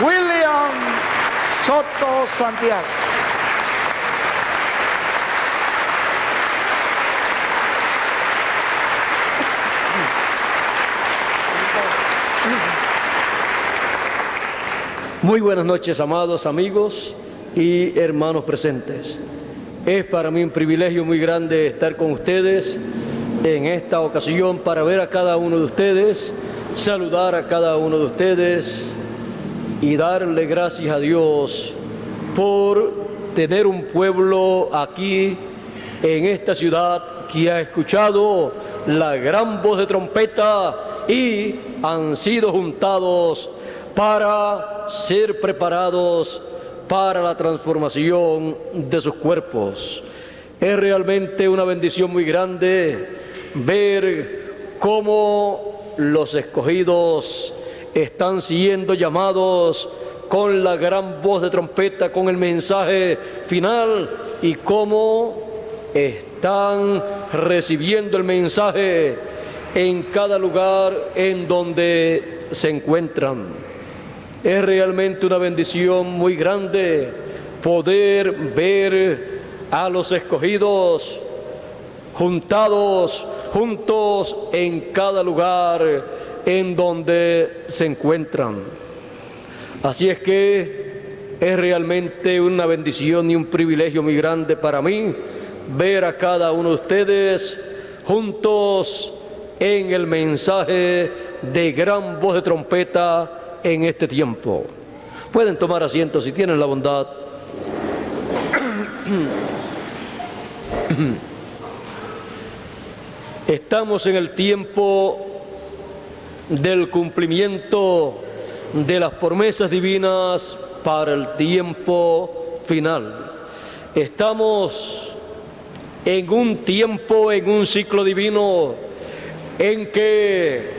William Soto Santiago. Muy buenas noches, amados amigos y hermanos presentes. Es para mí un privilegio muy grande estar con ustedes en esta ocasión para ver a cada uno de ustedes, saludar a cada uno de ustedes y darle gracias a Dios por tener un pueblo aquí en esta ciudad que ha escuchado la gran voz de trompeta y han sido juntados para ser preparados para la transformación de sus cuerpos. Es realmente una bendición muy grande ver cómo los escogidos están siendo llamados con la gran voz de trompeta, con el mensaje final, y cómo están recibiendo el mensaje en cada lugar en donde se encuentran. Es realmente una bendición muy grande poder ver a los escogidos juntos en cada lugar en donde se encuentran. Así es que es realmente una bendición y un privilegio muy grande para mí ver a cada uno de ustedes juntos en el mensaje de gran voz de trompeta en este tiempo. Pueden tomar asiento si tienen la bondad. Estamos en el tiempo del cumplimiento de las promesas divinas para el tiempo final. Estamos en un tiempo, en un ciclo divino en que,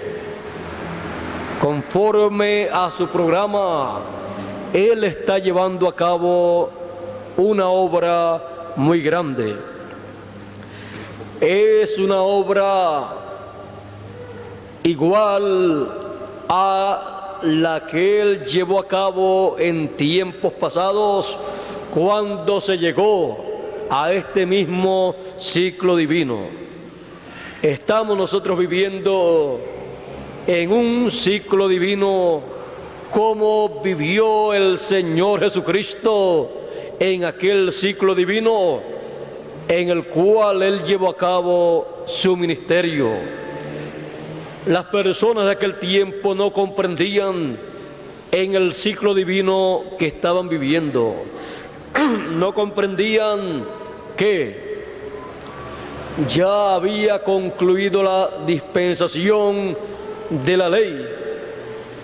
conforme a su programa, Él está llevando a cabo una obra muy grande. Es una obra igual a la que Él llevó a cabo en tiempos pasados, cuando se llegó a este mismo ciclo divino. Estamos nosotros viviendo en un ciclo divino como vivió el Señor Jesucristo en aquel ciclo divino en el cual Él llevó a cabo su ministerio. Las personas de aquel tiempo no comprendían en el ciclo divino que estaban viviendo. No comprendían que ya había concluido la dispensación de la ley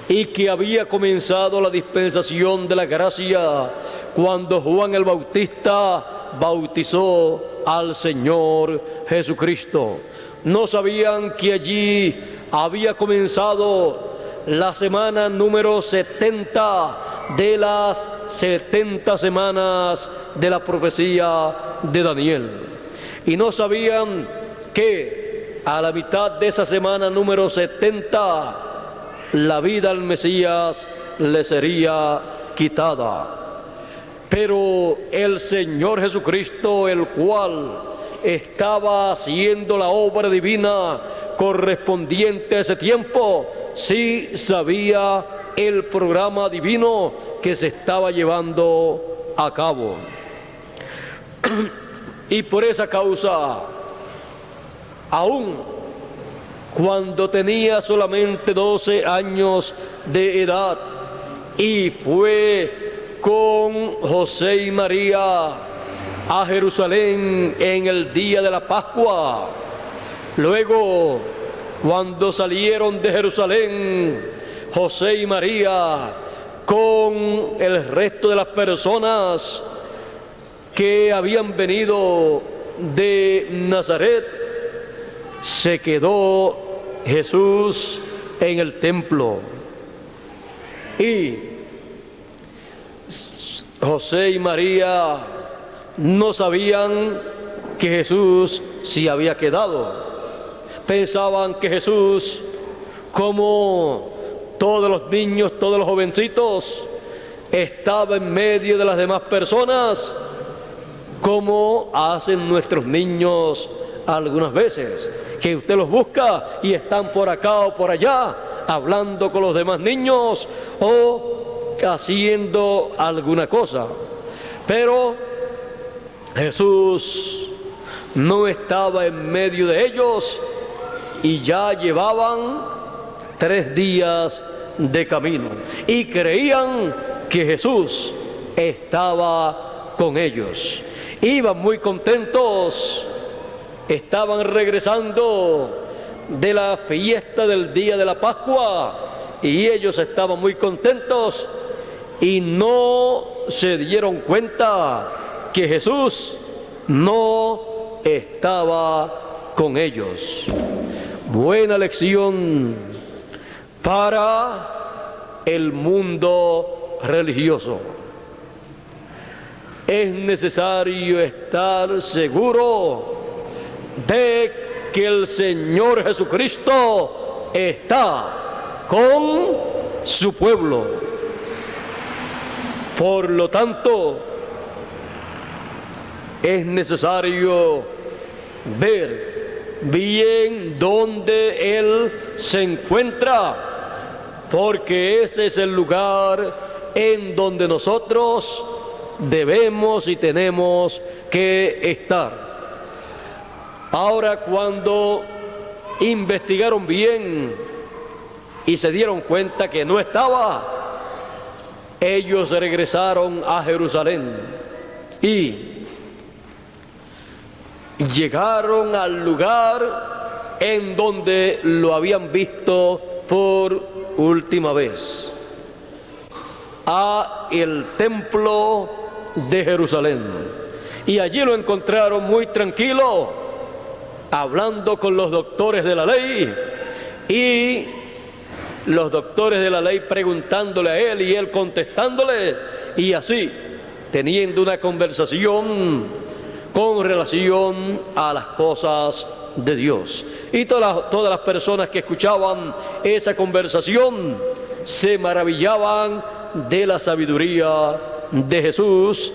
y que había comenzado la dispensación de la gracia cuando Juan el Bautista bautizó al Señor Jesucristo. No sabían que allí había comenzado la semana número 70 de las 70 semanas de la profecía de Daniel. Y no sabían que a la mitad de esa semana número 70, la vida al Mesías le sería quitada. Pero el Señor Jesucristo, el cual estaba haciendo la obra divina correspondiente a ese tiempo, sí sabía el programa divino que se estaba llevando a cabo. Y por esa causa, aún cuando tenía solamente 12 años de edad y fue con José y María a Jerusalén en el día de la Pascua, luego cuando salieron de Jerusalén José y María con el resto de las personas que habían venido de Nazaret, se quedó Jesús en el templo. Y José y María no sabían que Jesús se había quedado. Pensaban que Jesús, como todos los niños, todos los jovencitos, estaba en medio de las demás personas, como hacen nuestros niños algunas veces, que usted los busca y están por acá o por allá, hablando con los demás niños o haciendo alguna cosa. Pero Jesús no estaba en medio de ellos y ya llevaban 3 días de camino y creían que Jesús estaba con ellos. Iban muy contentos, estaban regresando de la fiesta del día de la Pascua y ellos estaban muy contentos y no se dieron cuenta que Jesús no estaba con ellos. Buena lección para el mundo religioso. Es necesario estar seguro de que el Señor Jesucristo está con su pueblo. Por lo tanto, es necesario ver bien dónde Él se encuentra, porque ese es el lugar en donde nosotros debemos y tenemos que estar. Ahora, cuando investigaron bien y se dieron cuenta que no estaba, ellos regresaron a Jerusalén y llegaron al lugar en donde lo habían visto por última vez, a el templo de Jerusalén. Y allí lo encontraron muy tranquilo, hablando con los doctores de la ley, y los doctores de la ley preguntándole a él y él contestándole, y así teniendo una conversación con relación a las cosas de Dios. Y todas las personas que escuchaban esa conversación se maravillaban de la sabiduría de Jesús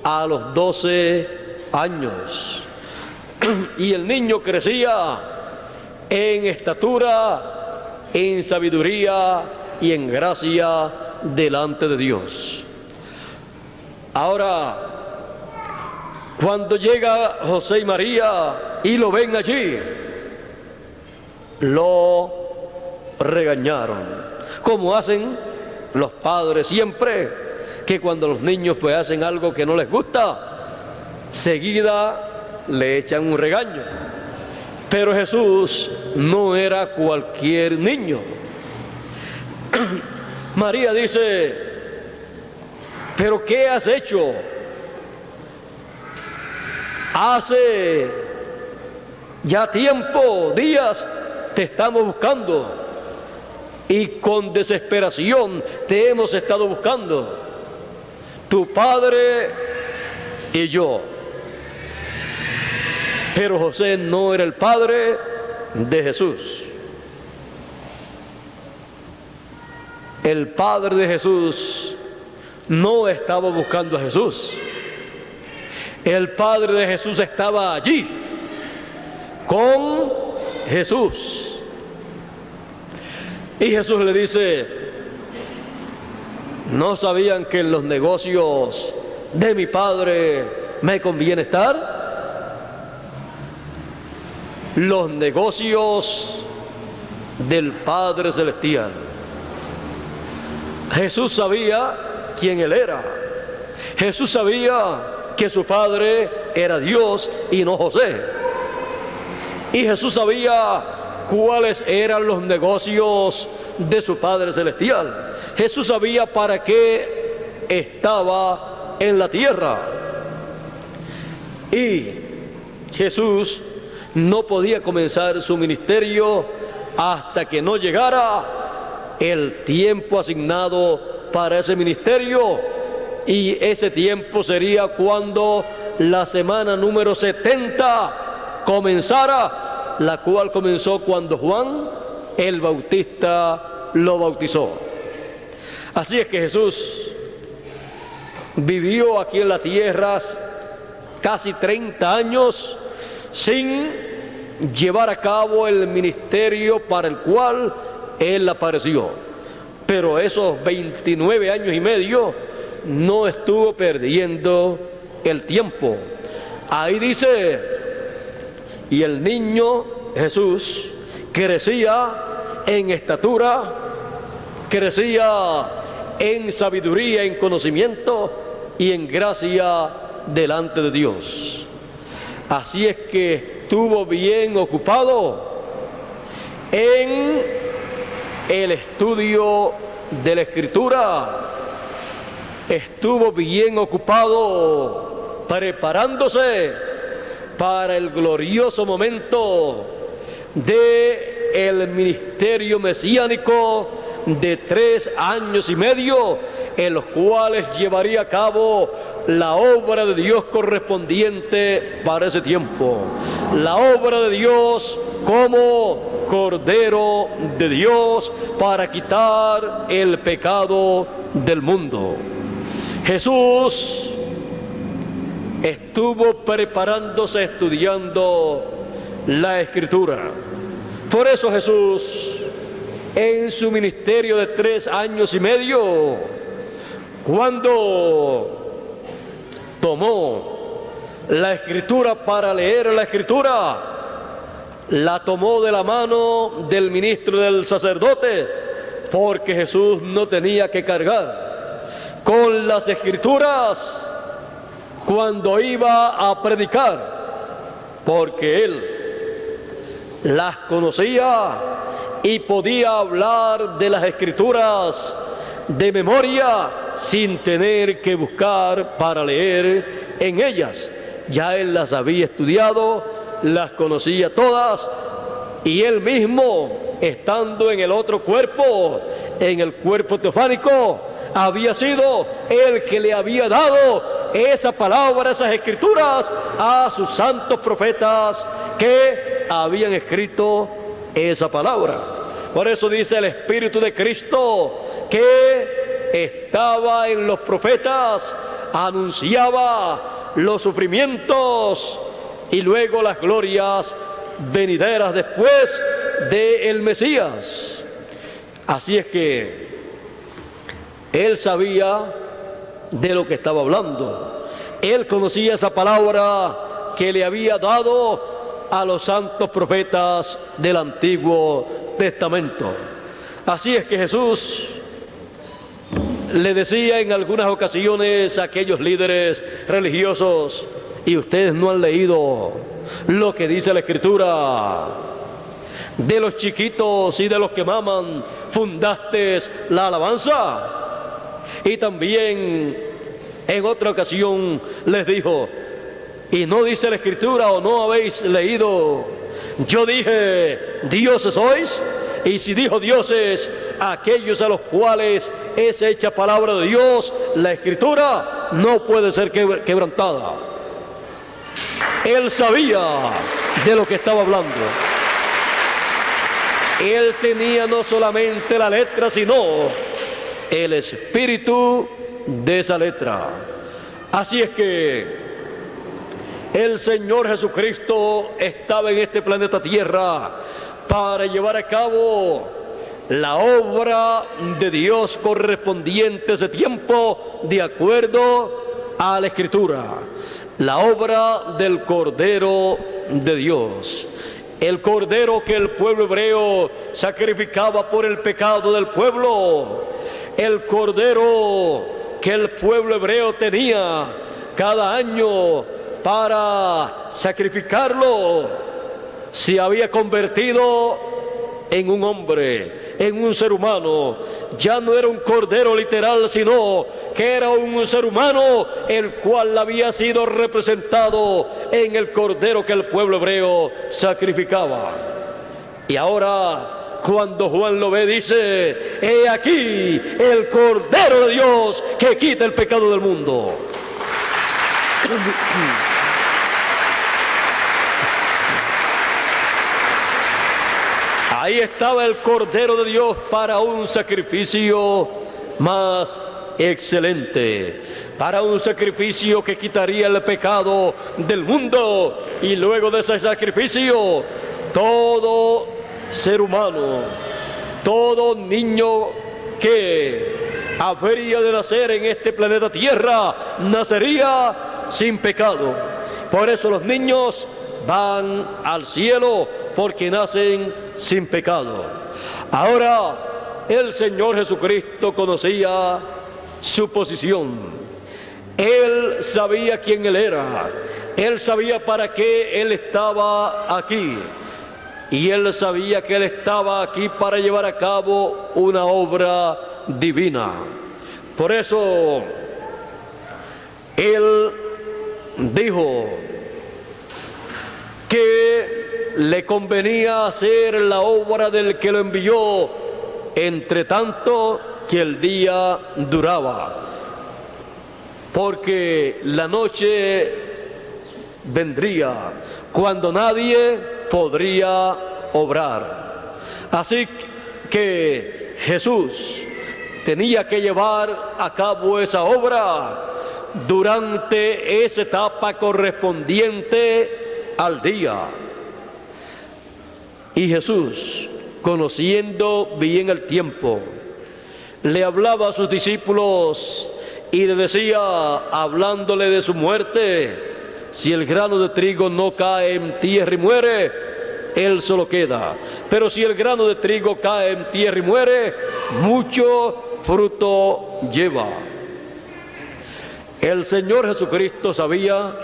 a los 12 años. Y el niño crecía en estatura, en sabiduría y en gracia delante de Dios. Ahora, cuando llega José y María y lo ven allí, lo regañaron, como hacen los padres siempre, que cuando los niños pues hacen algo que no les gusta, seguida le echan un regaño. Pero Jesús no era cualquier niño. María dice: ¿pero qué has hecho? Hace ya tiempo, días, te estamos buscando y con desesperación te hemos estado buscando, tu padre y yo. Pero José no era el padre de Jesús. El padre de Jesús no estaba buscando a Jesús. El padre de Jesús estaba allí con Jesús. Y Jesús le dice: ¿no sabían que en los negocios de mi padre me conviene estar? Los negocios del Padre Celestial. Jesús sabía quién Él era. Jesús sabía que su padre era Dios y no José. Y Jesús sabía cuáles eran los negocios de su Padre Celestial. Jesús sabía para qué estaba en la tierra. Y Jesús no podía comenzar su ministerio hasta que no llegara el tiempo asignado para ese ministerio, y ese tiempo sería cuando la semana número 70 comenzara, la cual comenzó cuando Juan el Bautista lo bautizó. Así es que Jesús vivió aquí en la tierra casi 30 años sin llevar a cabo el ministerio para el cual Él apareció. Pero esos 29 años y medio no estuvo perdiendo el tiempo. Ahí dice, y el niño Jesús crecía en estatura, crecía en sabiduría, en conocimiento y en gracia delante de Dios. Así es que estuvo bien ocupado en el estudio de la Escritura, estuvo bien ocupado preparándose para el glorioso momento de el ministerio mesiánico de 3 años y medio, en los cuales llevaría a cabo la obra de Dios correspondiente para ese tiempo. La obra de Dios como Cordero de Dios para quitar el pecado del mundo. Jesús estuvo preparándose, estudiando la Escritura. Por eso Jesús, en su ministerio de 3 años y medio, cuando tomó la Escritura para leer la Escritura, la tomó de la mano del ministro del sacerdote, porque Jesús no tenía que cargar con las Escrituras cuando iba a predicar, porque Él las conocía y podía hablar de las Escrituras de memoria sin tener que buscar para leer en ellas. Ya Él las había estudiado, las conocía todas, y Él mismo, estando en el otro cuerpo, en el cuerpo teofánico, había sido el que le había dado esa palabra, esas Escrituras a sus santos profetas que habían escrito esa palabra. Por eso dice el Espíritu de Cristo que estaba en los profetas, anunciaba los sufrimientos y luego las glorias venideras después del Mesías. Así es que Él sabía de lo que estaba hablando. Él conocía esa palabra que le había dado a los santos profetas del Antiguo Testamento. Así es que Jesús le decía en algunas ocasiones a aquellos líderes religiosos: y ustedes no han leído lo que dice la Escritura. De los chiquitos y de los que maman fundaste la alabanza. Y también en otra ocasión les dijo: y no dice la Escritura, o no habéis leído. Yo dije: dioses sois. Y si dijo dioses, aquellos a los cuales es hecha palabra de Dios, la Escritura no puede ser quebrantada. Él sabía de lo que estaba hablando. Él tenía no solamente la letra, sino el espíritu de esa letra. Así es que el Señor Jesucristo estaba en este planeta Tierra para llevar a cabo la obra de Dios correspondiente a ese tiempo, de acuerdo a la Escritura. La obra del Cordero de Dios. El Cordero que el pueblo hebreo sacrificaba por el pecado del pueblo. El Cordero que el pueblo hebreo tenía cada año para sacrificarlo. Se había convertido en un hombre, en un ser humano. Ya no era un cordero literal, sino que era un ser humano, el cual había sido representado en el cordero que el pueblo hebreo sacrificaba. Y ahora, cuando Juan lo ve, dice: he aquí el Cordero de Dios que quita el pecado del mundo. Ahí estaba el Cordero de Dios para un sacrificio más excelente, para un sacrificio que quitaría el pecado del mundo, y luego de ese sacrificio, todo ser humano, todo niño que habría de nacer en este planeta Tierra, nacería sin pecado. Por eso los niños van al cielo, porque nacen sin pecado. Ahora, el Señor Jesucristo conocía su posición. Él sabía quién Él era. Él sabía para qué Él estaba aquí. Y Él sabía que Él estaba aquí para llevar a cabo una obra divina. Por eso, Él dijo que le convenía hacer la obra del que lo envió, entre tanto que el día duraba, porque la noche vendría cuando nadie podría obrar. Así que Jesús tenía que llevar a cabo esa obra durante esa etapa correspondiente al día. Y Jesús, conociendo bien el tiempo, le hablaba a sus discípulos y le decía, hablándole de su muerte: si el grano de trigo no cae en tierra y muere, él solo queda. Pero si el grano de trigo cae en tierra y muere, mucho fruto lleva. El Señor Jesucristo sabía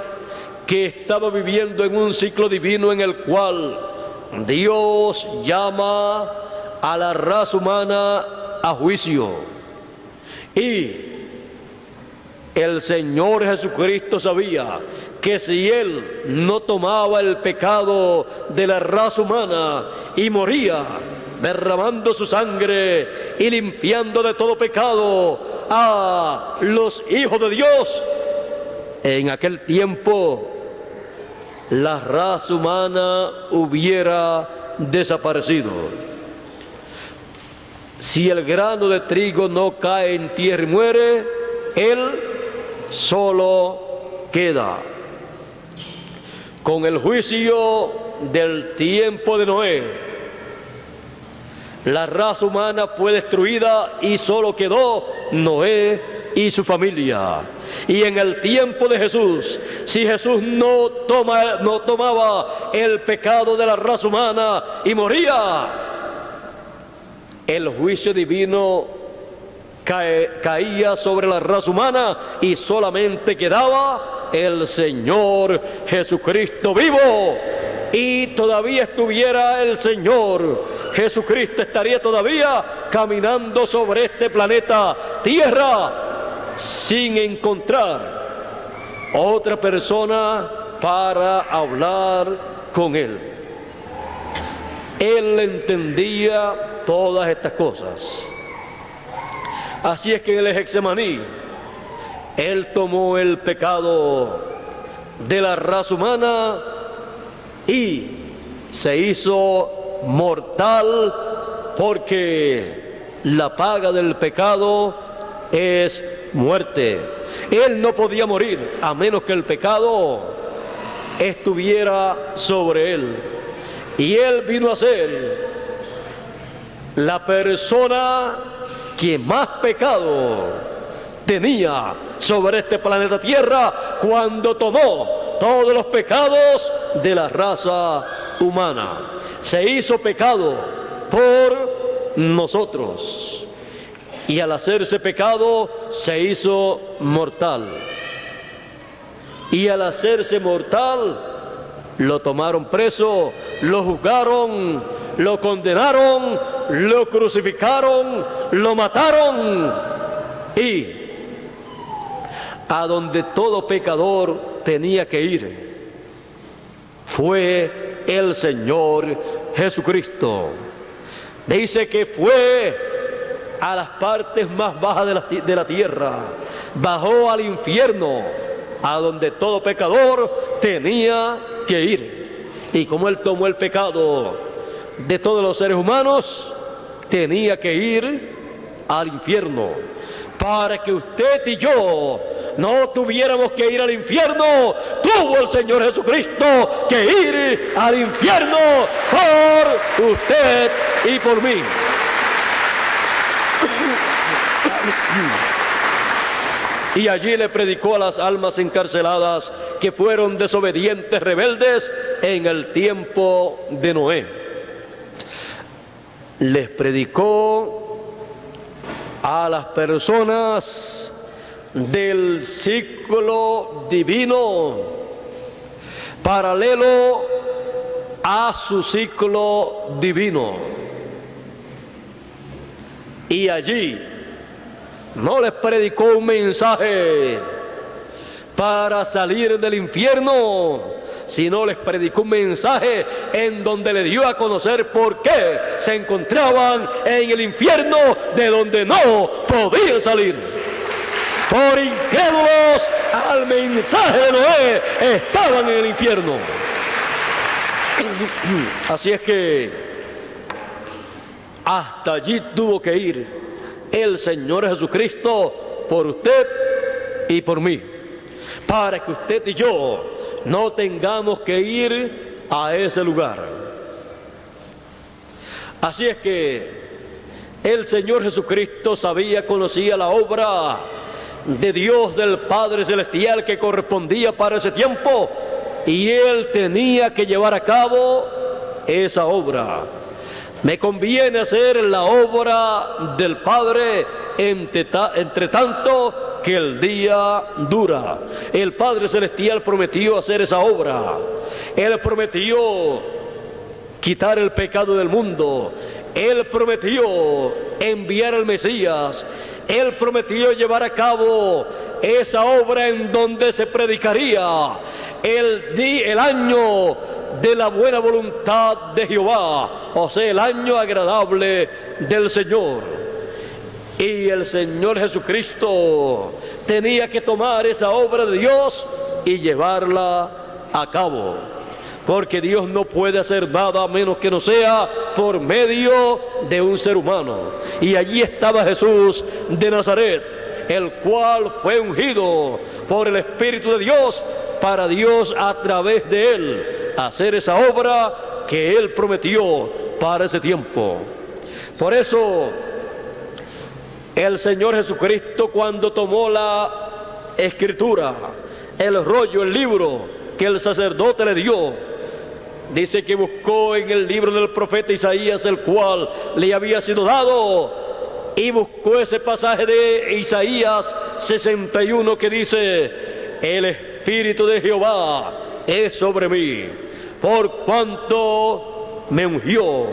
que estaba viviendo en un ciclo divino en el cual Dios llama a la raza humana a juicio. Y el Señor Jesucristo sabía que si Él no tomaba el pecado de la raza humana y moría derramando su sangre y limpiando de todo pecado a los hijos de Dios, en aquel tiempo la raza humana hubiera desaparecido. Si el grano de trigo no cae en tierra y muere, él solo queda. Con el juicio del tiempo de Noé, la raza humana fue destruida y solo quedó Noé y su familia. Y en el tiempo de Jesús, si Jesús no tomaba el pecado de la raza humana y moría, el juicio divino caía sobre la raza humana y solamente quedaba el Señor Jesucristo vivo. Y todavía estuviera el Señor Jesucristo, estaría todavía caminando sobre este planeta Tierra, sin encontrar otra persona para hablar con Él. Él entendía todas estas cosas. Así es que en el Getsemaní, Él tomó el pecado de la raza humana y se hizo mortal, porque la paga del pecado es muerte. Él no podía morir a menos que el pecado estuviera sobre él. Y él vino a ser la persona que más pecado tenía sobre este planeta Tierra cuando tomó todos los pecados de la raza humana. Se hizo pecado por nosotros. Y al hacerse pecado, se hizo mortal. Y al hacerse mortal, lo tomaron preso, lo juzgaron, lo condenaron, lo crucificaron, lo mataron. Y a donde todo pecador tenía que ir, fue el Señor Jesucristo. Dice que fue a las partes más bajas de la tierra, bajó al infierno, a donde todo pecador tenía que ir. Y como Él tomó el pecado de todos los seres humanos, tenía que ir al infierno. para que usted y yo no tuviéramos que ir al infierno, tuvo el Señor Jesucristo que ir al infierno por usted y por mí. Y allí le predicó a las almas encarceladas que fueron desobedientes, rebeldes en el tiempo de Noé. Les predicó a las personas del ciclo divino, paralelo a su ciclo divino. Y allí no les predicó un mensaje para salir del infierno, sino les predicó un mensaje en donde le dio a conocer por qué se encontraban en el infierno, de donde no podían salir. Por incrédulos al mensaje de Noé, estaban en el infierno. Así es que hasta allí tuvo que ir el Señor Jesucristo por usted y por mí, para que usted y yo no tengamos que ir a ese lugar. Así es que el Señor Jesucristo sabía, conocía la obra de Dios, del Padre Celestial, que correspondía para ese tiempo, y Él tenía que llevar a cabo esa obra. Me conviene hacer la obra del Padre entre tanto que el día dura. El Padre Celestial prometió hacer esa obra. Él prometió quitar el pecado del mundo. Él prometió enviar al Mesías. Él prometió llevar a cabo esa obra en donde se predicaría el año de la buena voluntad de Jehová, o sea, el año agradable del Señor. Y el Señor Jesucristo tenía que tomar esa obra de Dios y llevarla a cabo, porque Dios no puede hacer nada a menos que no sea por medio de un ser humano. Y allí estaba Jesús de Nazaret, el cual fue ungido por el Espíritu de Dios para Dios a través de él hacer esa obra que Él prometió para ese tiempo. Por eso el Señor Jesucristo, cuando tomó la escritura, el rollo, el libro que el sacerdote le dio, dice que buscó en el libro del profeta Isaías, el cual le había sido dado, y buscó ese pasaje de Isaías 61 que dice: el Espíritu de Jehová es sobre mí, por cuanto me ungió,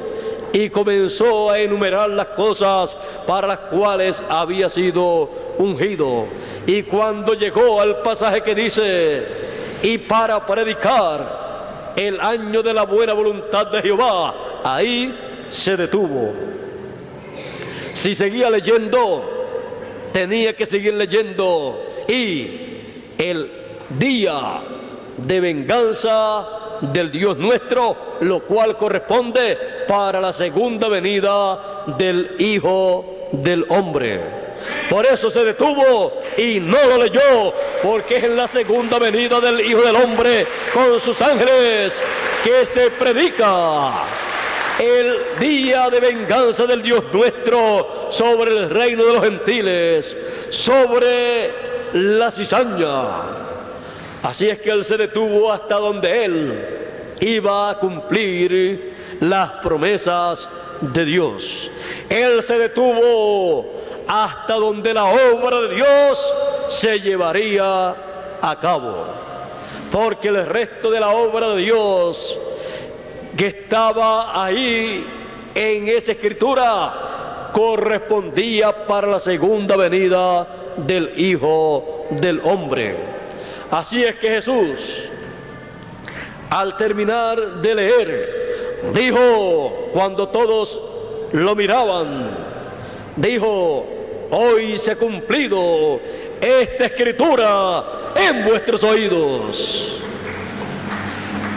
y comenzó a enumerar las cosas para las cuales había sido ungido. Y cuando llegó al pasaje que dice: y para predicar el año de la buena voluntad de Jehová, ahí se detuvo. Si seguía leyendo, tenía que seguir leyendo. Y el día de venganza del Dios nuestro, lo cual corresponde para la segunda venida del Hijo del Hombre. Por eso se detuvo y no lo leyó, porque es en la segunda venida del Hijo del Hombre con sus ángeles que se predica el día de venganza del Dios nuestro sobre el reino de los gentiles, sobre la cizaña. Así es que Él se detuvo hasta donde Él iba a cumplir las promesas de Dios. Él se detuvo hasta donde la obra de Dios se llevaría a cabo, porque el resto de la obra de Dios que estaba ahí en esa escritura correspondía para la segunda venida del Hijo del Hombre. Así es que Jesús, al terminar de leer, dijo, cuando todos lo miraban, dijo: hoy se ha cumplido esta escritura en vuestros oídos.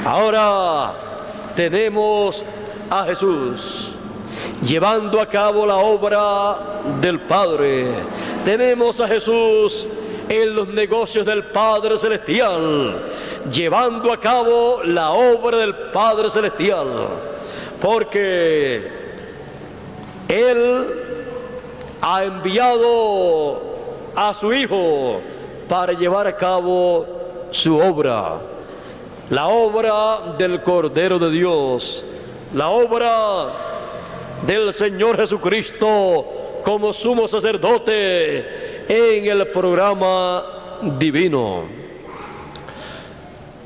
Ahora tenemos a Jesús llevando a cabo la obra del Padre, Tenemos a Jesús en los negocios del Padre Celestial, llevando a cabo la obra del Padre Celestial, porque Él ha enviado a su Hijo para llevar a cabo su obra, la obra del Cordero de Dios, la obra del Señor Jesucristo como sumo sacerdote en el programa divino.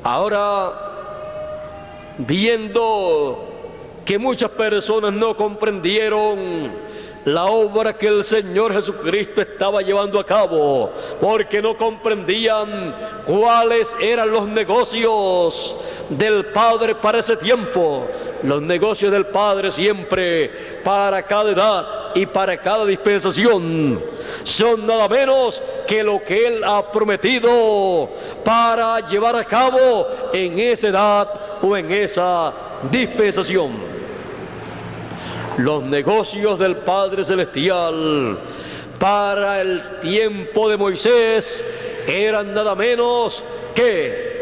Ahora, viendo que muchas personas no comprendieron la obra que el Señor Jesucristo estaba llevando a cabo, porque no comprendían cuáles eran los negocios del Padre para ese tiempo. Los negocios del Padre siempre, para cada edad y para cada dispensación, son nada menos que lo que Él ha prometido para llevar a cabo en esa edad o en esa dispensación. Los negocios del Padre Celestial para el tiempo de Moisés eran nada menos que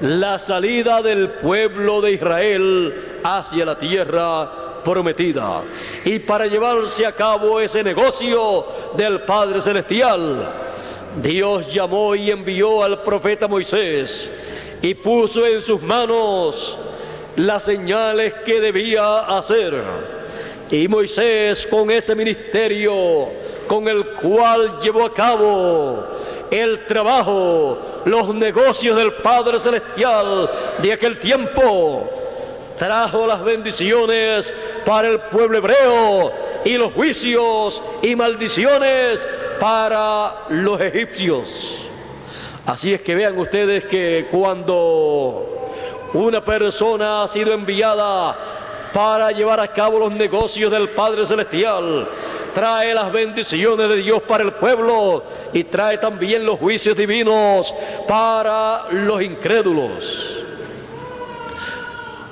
la salida del pueblo de Israel hacia la tierra prometida. Y para llevarse a cabo ese negocio del Padre Celestial, Dios llamó y envió al profeta Moisés y puso en sus manos las señales que debía hacer. Y Moisés, con ese ministerio con el cual llevó a cabo el trabajo, los negocios del Padre Celestial de aquel tiempo, trajo las bendiciones para el pueblo hebreo y los juicios y maldiciones para los egipcios. Así es que vean ustedes que cuando una persona ha sido enviada para llevar a cabo los negocios del Padre Celestial, trae las bendiciones de Dios para el pueblo y trae también los juicios divinos para los incrédulos.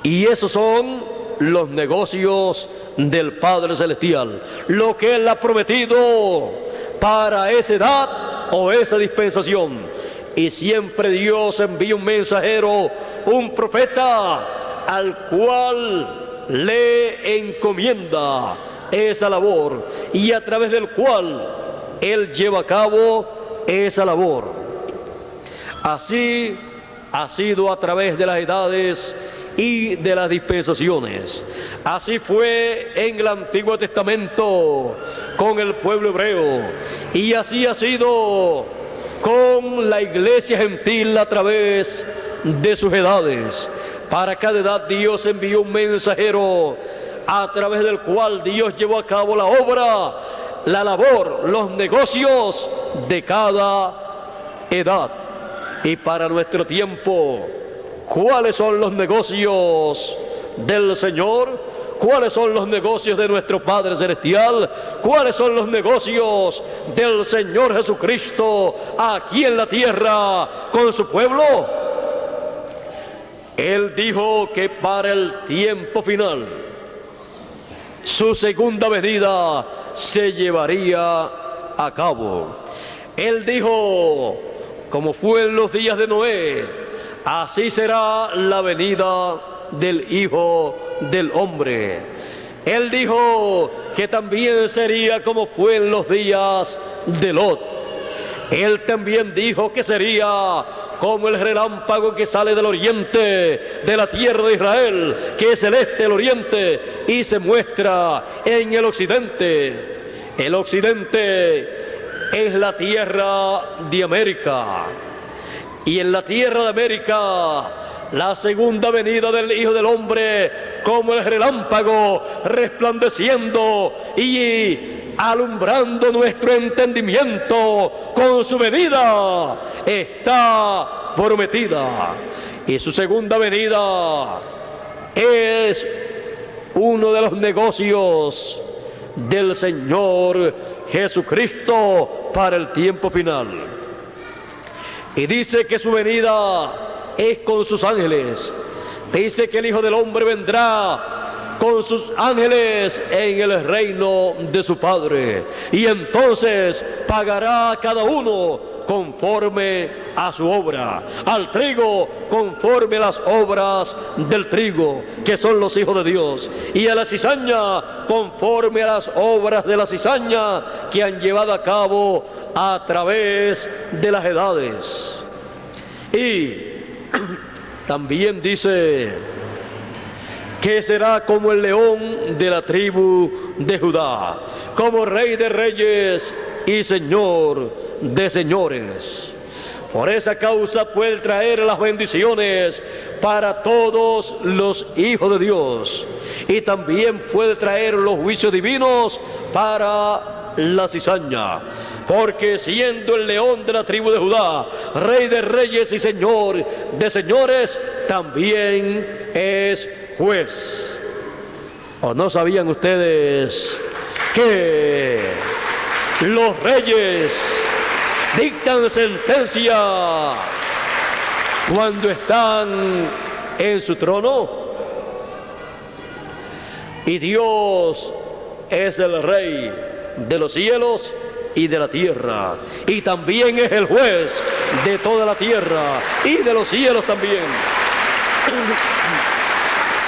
Y esos son los negocios del Padre Celestial, lo que Él ha prometido para esa edad o esa dispensación. Y siempre Dios envía un mensajero, un profeta, al cual le encomienda esa labor y a través del cual Él lleva a cabo esa labor. Así ha sido a través de las edades y de las dispensaciones. Así fue en el Antiguo Testamento con el pueblo hebreo, y así ha sido con la iglesia gentil a través de sus edades. Para cada edad Dios envió un mensajero a través del cual Dios llevó a cabo la obra, la labor, los negocios de cada edad. Y para nuestro tiempo, ¿cuáles son los negocios del Señor? ¿Cuáles son los negocios de nuestro Padre Celestial? ¿Cuáles son los negocios del Señor Jesucristo aquí en la tierra con su pueblo? Él dijo que para el tiempo final, su segunda venida se llevaría a cabo. Él dijo, como fue en los días de Noé, así será la venida del Hijo del Hombre. Él dijo que también sería como fue en los días de Lot. Él también dijo que sería como el relámpago que sale del oriente de la tierra de Israel, que es el este, el oriente, y se muestra en el occidente. El occidente es la tierra de América, y en la tierra de América la segunda venida del Hijo del Hombre, como el relámpago resplandeciendo y alumbrando nuestro entendimiento con su venida, está prometida. Y su segunda venida es uno de los negocios del Señor Jesucristo para el tiempo final. Y dice que su venida es con sus ángeles. Dice que el Hijo del Hombre vendrá con sus ángeles en el reino de su Padre. Y entonces pagará a cada uno conforme a su obra, al trigo conforme a las obras del trigo, que son los hijos de Dios, y a la cizaña conforme a las obras de la cizaña que han llevado a cabo a través de las edades. Y también dice que será como el león de la tribu de Judá, como rey de reyes y señor de señores. Por esa causa puede traer las bendiciones para todos los hijos de Dios, y también puede traer los juicios divinos para la cizaña, porque siendo el león de la tribu de Judá, rey de reyes y señor de señores, también es juez. ¿O no sabían ustedes que los reyes dictan sentencia cuando están en su trono? Y Dios es el rey de los cielos y de la tierra, y también es el juez de toda la tierra y de los cielos también.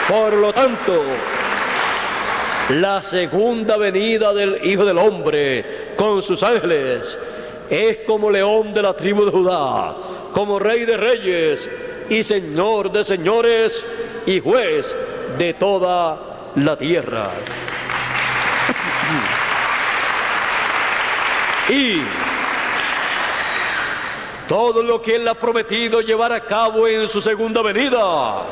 Por lo tanto, la segunda venida del Hijo del Hombre con sus ángeles es como león de la tribu de Judá, como rey de reyes y señor de señores y juez de toda la tierra. Y todo lo que Él ha prometido llevar a cabo en su segunda venida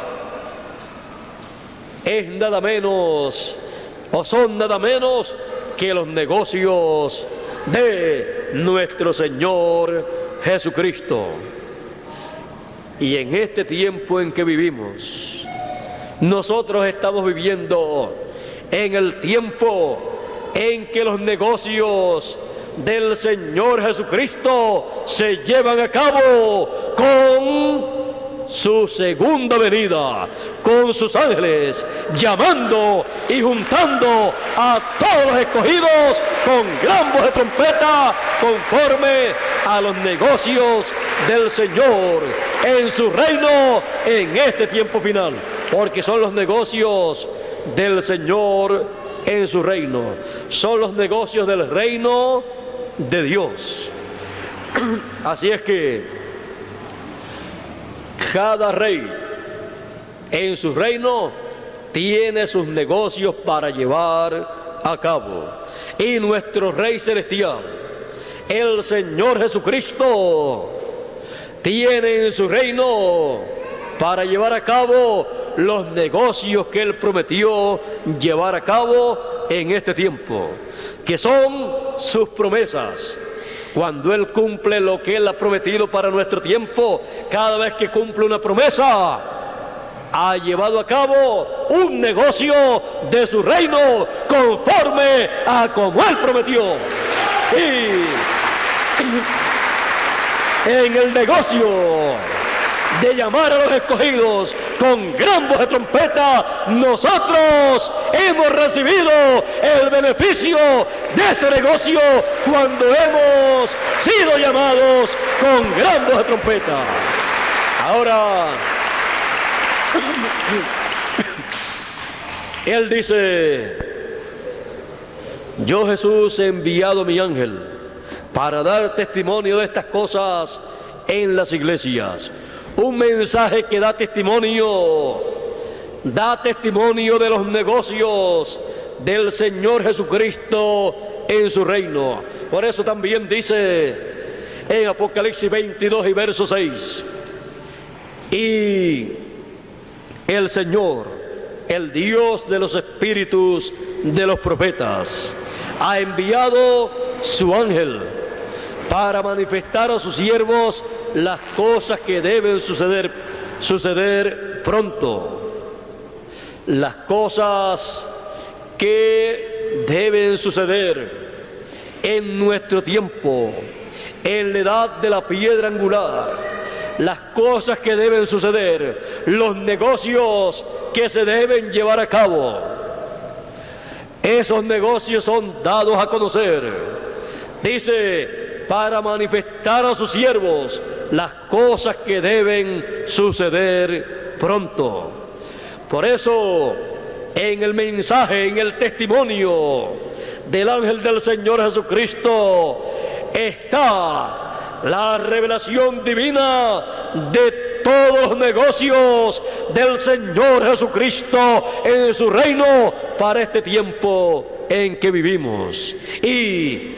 es nada menos, o son nada menos que los negocios de nuestro Señor Jesucristo. Y en este tiempo en que vivimos, nosotros estamos viviendo en el tiempo en que los negocios del Señor Jesucristo se llevan a cabo con su segunda venida, con sus ángeles, llamando y juntando a todos los escogidos con gran voz de trompeta, conforme a los negocios del Señor en su reino en este tiempo final, porque son los negocios del Señor en su reino, son los negocios del reino de Dios. Así es que cada rey en su reino tiene sus negocios para llevar a cabo. Y nuestro Rey Celestial, el Señor Jesucristo, tiene en su reino para llevar a cabo los negocios que Él prometió llevar a cabo en este tiempo, que son sus promesas. Cuando Él cumple lo que Él ha prometido para nuestro tiempo, cada vez que cumple una promesa, ha llevado a cabo un negocio de su reino conforme a como Él prometió. Y en el negocio de llamar a los escogidos con gran voz de trompeta, nosotros hemos recibido el beneficio de ese negocio cuando hemos sido llamados con gran voz de trompeta. Ahora, Él dice: yo, Jesús, he enviado mi ángel para dar testimonio de estas cosas en las iglesias. Un mensaje que da testimonio de los negocios del Señor Jesucristo en su reino. Por eso también dice en Apocalipsis 22 y verso 6: y el Señor, el Dios de los espíritus de los profetas, ha enviado su ángel para manifestar a sus siervos las cosas que deben suceder pronto. Las cosas que deben suceder en nuestro tiempo, en la edad de la piedra angular. Las cosas que deben suceder, los negocios que se deben llevar a cabo. Esos negocios son dados a conocer. Dice, para manifestar a sus siervos las cosas que deben suceder pronto. Por eso, en el mensaje, en el testimonio del ángel del Señor Jesucristo, está la revelación divina de todos los negocios del Señor Jesucristo en su reino para este tiempo en que vivimos. Y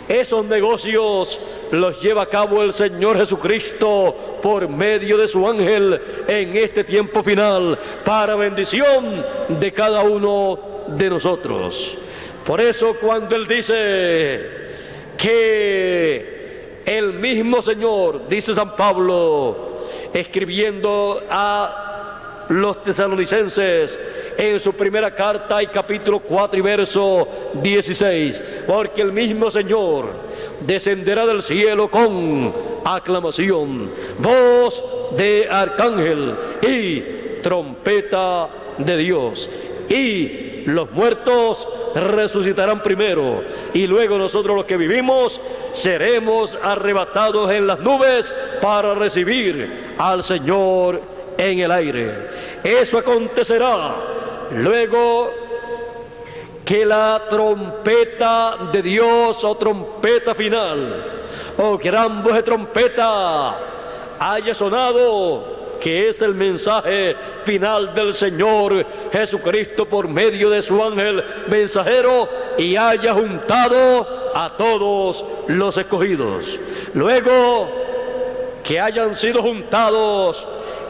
esos negocios los lleva a cabo el Señor Jesucristo por medio de su ángel en este tiempo final, para bendición de cada uno de nosotros. Por eso, cuando Él dice que el mismo Señor, dice San Pablo, escribiendo a los tesalonicenses en su primera carta y capítulo 4 y verso 16, porque el mismo Señor descenderá del cielo con aclamación, voz de arcángel y trompeta de Dios, y los muertos resucitarán primero, y luego nosotros los que vivimos seremos arrebatados en las nubes para recibir al Señor en el aire. Eso acontecerá luego que la trompeta de Dios, o trompeta final, o gran voz de trompeta haya sonado, que es el mensaje final del Señor Jesucristo por medio de su ángel mensajero, y haya juntado a todos los escogidos. Luego que hayan sido juntados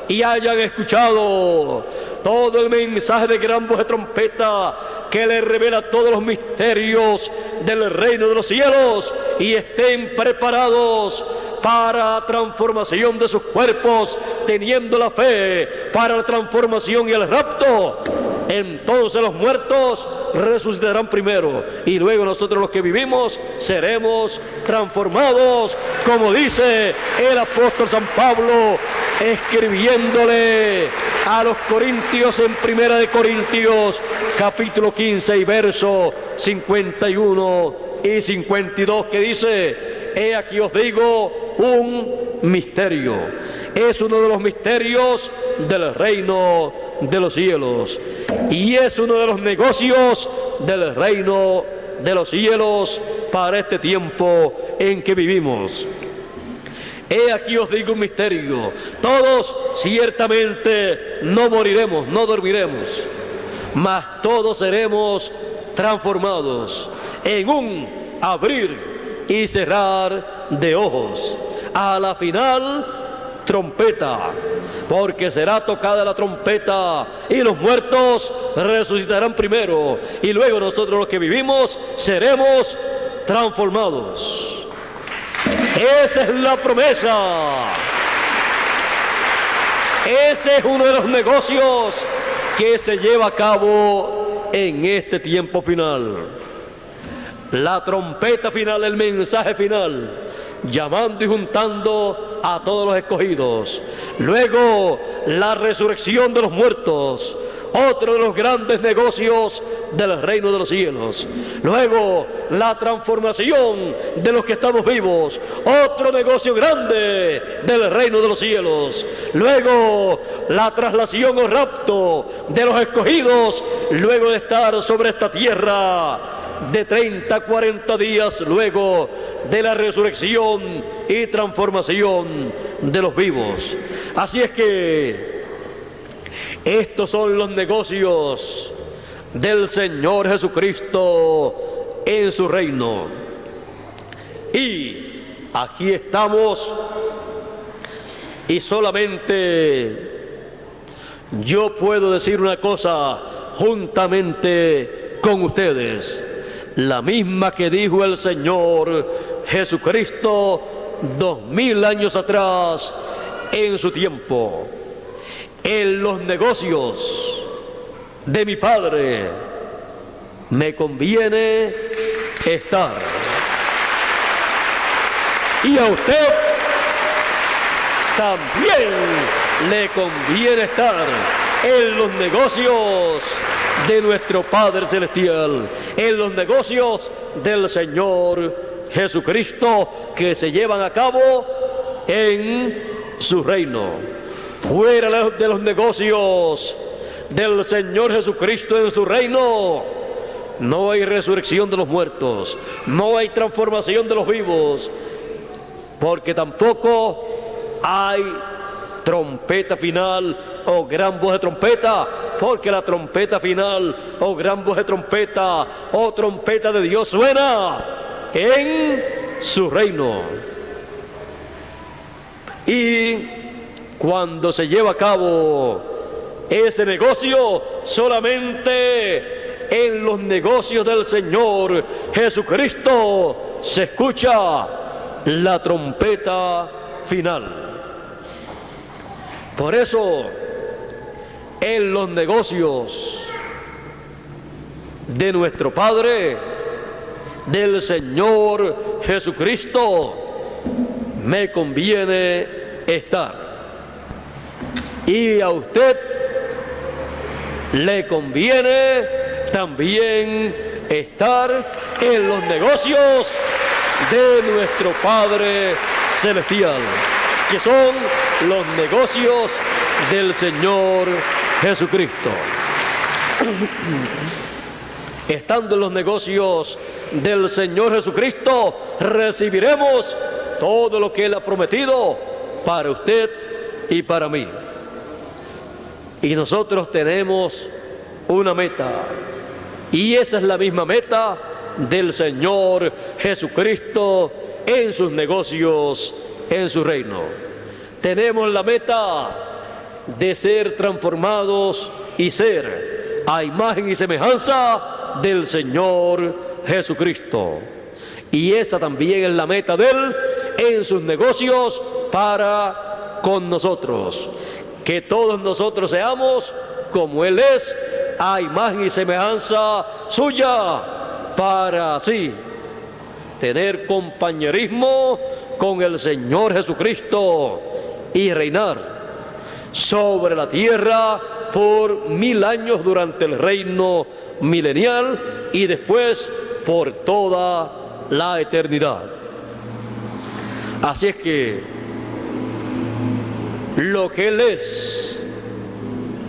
y hayan escuchado todo el mensaje de gran voz de trompeta que les revela todos los misterios del reino de los cielos, y estén preparados para la transformación de sus cuerpos, teniendo la fe para la transformación y el rapto, entonces los muertos resucitarán primero, y luego nosotros los que vivimos seremos transformados, como dice el apóstol San Pablo, escribiéndole a los Corintios en Primera de Corintios, capítulo 15 y verso 51 y 52, que dice: he aquí os digo un misterio. Es uno de los misterios del reino de los cielos, y es uno de los negocios del reino de los cielos para este tiempo en que vivimos. He aquí os digo un misterio: todos ciertamente no moriremos, no dormiremos, mas todos seremos transformados en un abrir y cerrar de ojos, a la final trompeta, porque será tocada la trompeta y los muertos resucitarán primero, y luego nosotros los que vivimos seremos transformados. Esa es la promesa. Ese es uno de los negocios que se lleva a cabo en este tiempo final. La trompeta final, el mensaje final, llamando y juntando a todos los escogidos. Luego, la resurrección de los muertos, otro de los grandes negocios del reino de los cielos. Luego, la transformación de los que estamos vivos, otro negocio grande del reino de los cielos. Luego, la traslación o rapto de los escogidos, luego de estar sobre esta tierra de 30 a 40 días, luego de la resurrección y transformación de los vivos. Así es que estos son los negocios del Señor Jesucristo en su reino. Y aquí estamos, y solamente yo puedo decir una cosa juntamente con ustedes, la misma que dijo el Señor Jesucristo 2000 años atrás en su tiempo: en los negocios de mi Padre me conviene estar, y a usted también le conviene estar en los negocios de nuestro Padre Celestial, en los negocios del Señor Jesucristo que se llevan a cabo en su reino. Fuera de los negocios del Señor Jesucristo en su reino, no hay resurrección de los muertos, no hay transformación de los vivos, porque tampoco hay trompeta final o gran voz de trompeta, porque la trompeta final o gran voz de trompeta o trompeta de Dios suena en su reino. Y cuando se lleva a cabo ese negocio, solamente en los negocios del Señor Jesucristo se escucha la trompeta final. Por eso, en los negocios de nuestro Padre, del Señor Jesucristo, me conviene estar. Y a usted le conviene también estar en los negocios de nuestro Padre Celestial, que son los negocios del Señor Jesucristo. Estando en los negocios del Señor Jesucristo, recibiremos todo lo que Él ha prometido para usted y para mí. Y nosotros tenemos una meta, y esa es la misma meta del Señor Jesucristo en sus negocios, en su reino. Tenemos la meta de ser transformados y ser a imagen y semejanza del Señor Jesucristo. Y esa también es la meta de Él en sus negocios para con nosotros. Que todos nosotros seamos como Él es, a imagen y semejanza suya, para así tener compañerismo con el Señor Jesucristo y reinar sobre la tierra por 1000 años durante el reino milenial y después por toda la eternidad. Así es que lo que Él es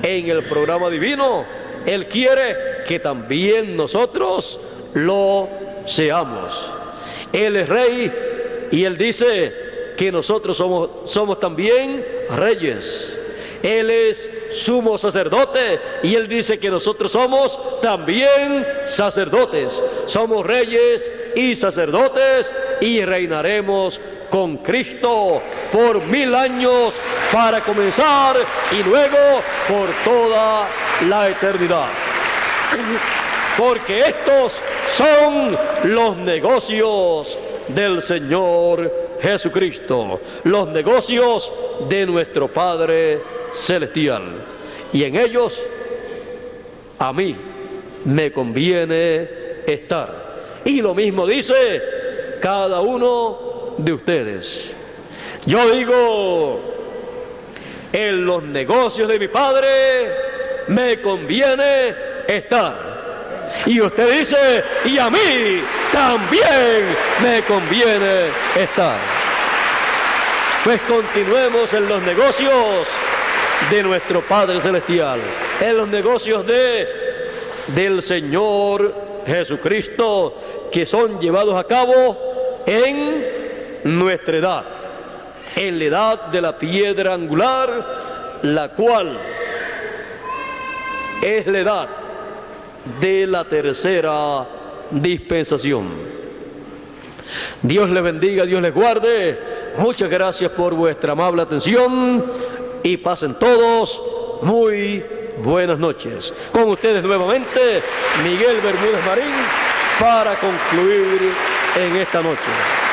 en el programa divino, Él quiere que también nosotros lo seamos. Él es rey y Él dice que nosotros somos también reyes. Él es sumo sacerdote y Él dice que nosotros somos también sacerdotes. Somos reyes y sacerdotes y reinaremos con Cristo por 1000 años para comenzar y luego por toda la eternidad. Porque estos son los negocios del Señor Jesucristo, los negocios de nuestro Padre Celestial. Y en ellos a mí me conviene estar. Y lo mismo dice cada uno de ustedes. Yo digo, en los negocios de mi Padre me conviene estar. Y usted dice, y a mí también me conviene estar. Pues continuemos en los negocios de nuestro Padre Celestial, en los negocios del Señor Jesucristo, que son llevados a cabo en nuestra edad, en la edad de la piedra angular, la cual es la edad de la tercera dispensación. Dios les bendiga, Dios les guarde. Muchas gracias por vuestra amable atención y pasen todos muy buenas noches. Con ustedes nuevamente Miguel Bermúdez Marín para concluir en esta noche.